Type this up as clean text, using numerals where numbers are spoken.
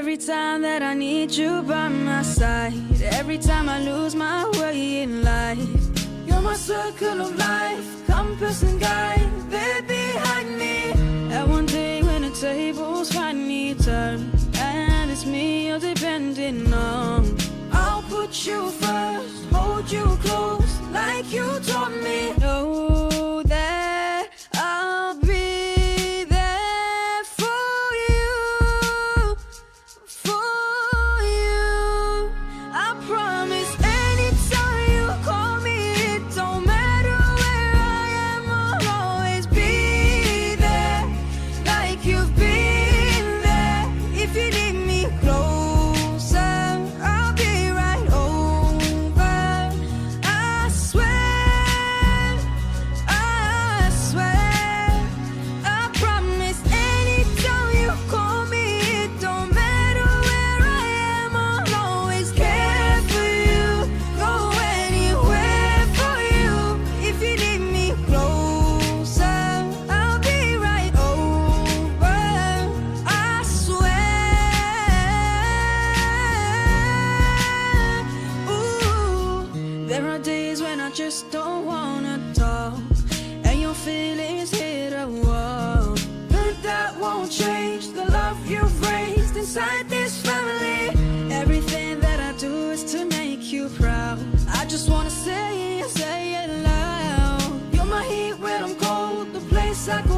Every time that I need you by my side, every time I lose my way in life, you're my circle of life, compass and guide, there behind me. And one day when the tables finally turn, and it's me you're depending on, I'll put you first, hold you close, like you taught me. Know that I'll be there for you, for you. I promise anytime you call me, it don't matter where I am, I'll always be there, like you've been there. If you need me closer, I'll be right over. I swear, I swear. I promise anytime you call me, it don't matter where I am, I'll always care for you, go anywhere for you. If you need me closer, I'll be right over. I swear. Ooh, there are days when I just don't wanna talk, and your feelings hit a wall. But that won't change the love you've raised inside this family. Everything that I do is to make you proud. I just wanna say it loud. You're my heat when I'm cold, the place I go